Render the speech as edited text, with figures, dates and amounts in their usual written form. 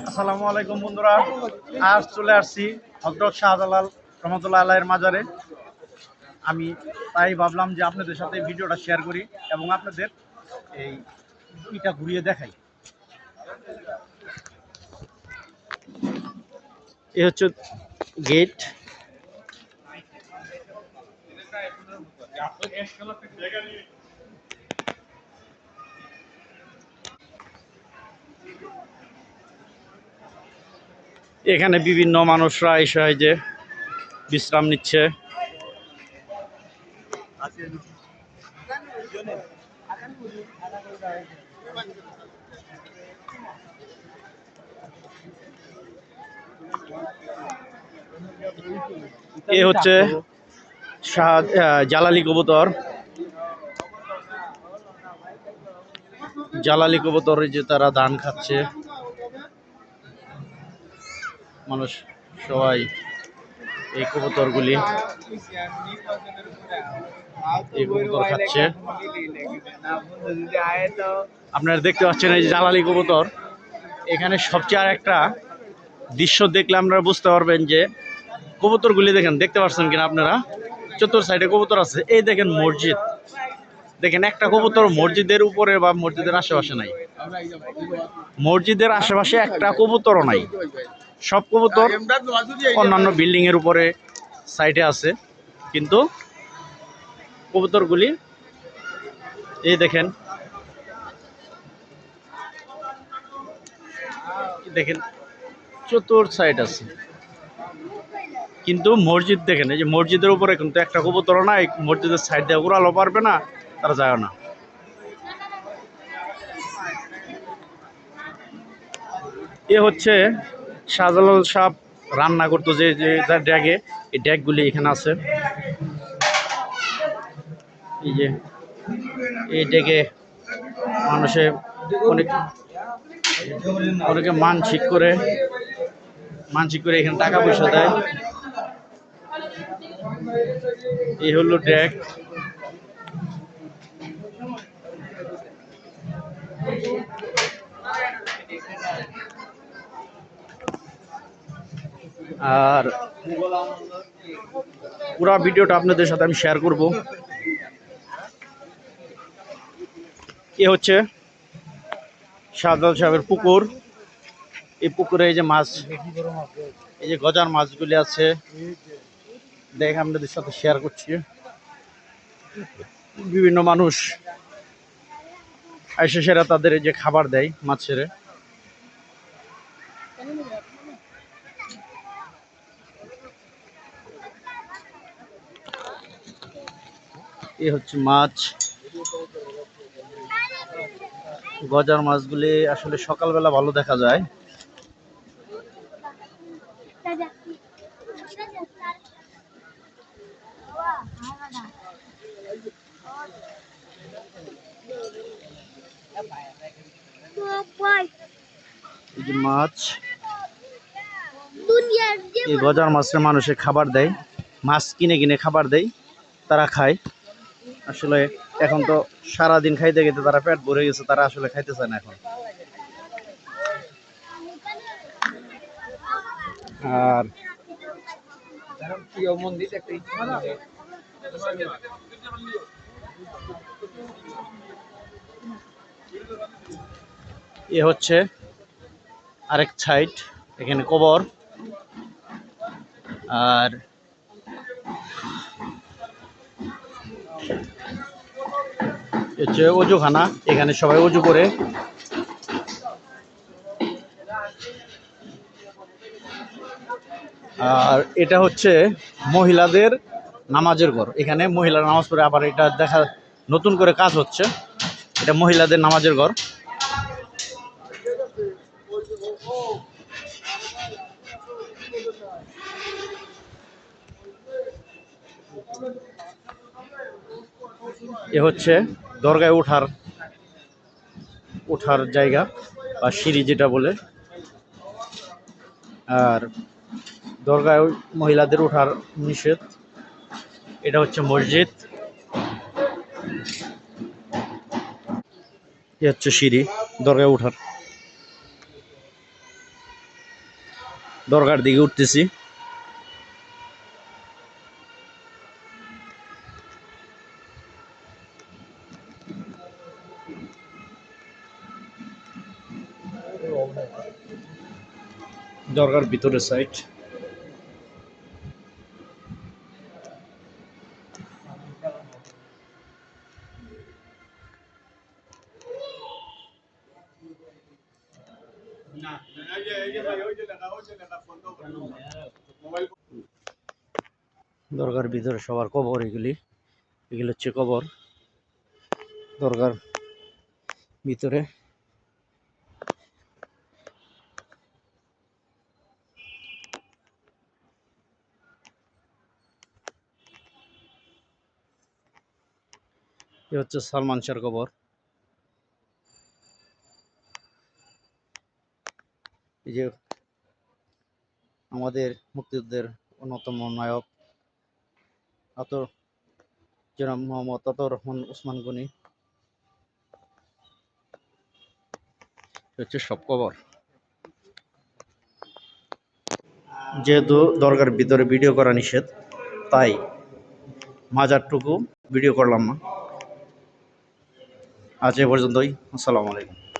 আসসালামু আলাইকুম বন্ধুরা, আজ চলে আসছি হযরত শাহজালাল রহমতুল্লাহ আলাইহির মাজারে। আমি তাই ভাবলাম যে আপনাদের সাথে ভিডিওটা শেয়ার করি এবং আপনাদের এই ইটা ঘুরিয়ে দেখাই। এ হচ্ছে গেট। এখানে বিভিন্ন মানুষরা এসে যে বিশ্রাম নিচ্ছে। এ হচ্ছে জালালি কবুতর। জালালি কবুতর যে তারা ধান খাচ্ছে, মানুষ সবাই এই কবুতরগুলি খাচ্ছে। আপনারা দেখতে পাচ্ছেন এই জালালি কবুতর। এখানে সবচেয়ে আর একটা দৃশ্য দেখলে আপনারা বুঝতে পারবেন যে কবুতরগুলি দেখতে পাচ্ছেন কিনা আপনারা, চতুর সাইডে কবুতর আছে। এই দেখেন মসজিদ, দেখেন একটা কবুতর মসজিদের উপরে বা মসজিদের আশেপাশে নাই। মসজিদের আশেপাশে একটা কবুতরও নাই। সব কবুতর অন্যান্য বিল্ডিং এর উপরে সাইডে আছে, কিন্তু কবুতরগুলি এই দেখেন চতুর সাইড আছে। কিন্তু মসজিদ দেখেন, এই যে মসজিদের উপরে কিন্তু একটা কবুতরও নাই। মসজিদের সাইড দিয়ে উড়ালো পারবে না, তারা যায় না। এ হচ্ছে শাহজালাল সাহেব রান্না করতো যে ড্যাগে, এই ড্যাগগুলি এখানে আছে। এই যে এই ড্যাগে মানুষে অনেকে মানসিক করে এখানে টাকা পয়সা দেয়। এই হলো ড্যাগ। আর পুরো ভিডিওটা আপনাদের সাথে আমি শেয়ার করব। এ হচ্ছে শাহজালাল সাহেবের পুকুর। এই পুকুরে এই যে মাছ, এই যে গজার মাছগুলি আছে, দেখে আপনাদের সাথে শেয়ার করছি। বিভিন্ন মানুষ এসে সেরা তাদের এই যে খাবার দেয় মাছের। এ হচ্ছে মাছ, গজার মাছগুলি আসলে সকালবেলা ভালো দেখা যায়। এই যে মাছ, এই গজার মাছের মানুষের খাবার দেয়, মাছ কিনে খাবার দেয়, তারা খায়। আসলে এখন তো সারাদিন খাইতে খেতে তারা পেট ভরে গেছে, তারা আসলে খাইতে চায় না এখন। আর এ হচ্ছে আরেক সাইড, এখানে কবর। আর হচ্ছে অজুখানা, এখানে সবাই অজু করে। আর এটা হচ্ছে মহিলাদের নামাজের ঘর। এখানে মহিলারা নামাজ পড়ে। আবার এটা দেখা নতুন করে কাজ হচ্ছে, এটা মহিলাদের নামাজের ঘর। এ হচ্ছে দরগায় ওঠার জায়গা বা সিঁড়ি যেটা বলে। আর দরগায় মহিলাদের ওঠার নিষেধ। এটা হচ্ছে মসজিদ। এ হচ্ছে সিঁড়ি দরগায় ওঠার। দরগার দিকে উঠতেছি। দরগার ভিতরের সাইড। দরগার ভিতরে সবার কবর, এগুলি হচ্ছে কবর দরগার ভিতরে। এ হচ্ছে সালমান শাহর কবর। এই যে আমাদের মুক্তিযুদ্ধের অন্যতম নায়ক জনাব মোহাম্মদ আতাউর রহমান ওসমান গনি, হচ্ছে সব কবর। যেহেতু দরগার ভিতরে ভিডিও করা নিষেধ, তাই মাজারটুকু ভিডিও করলাম না। আজ এ পর্যন্তই। আসসালামু আলাইকুম।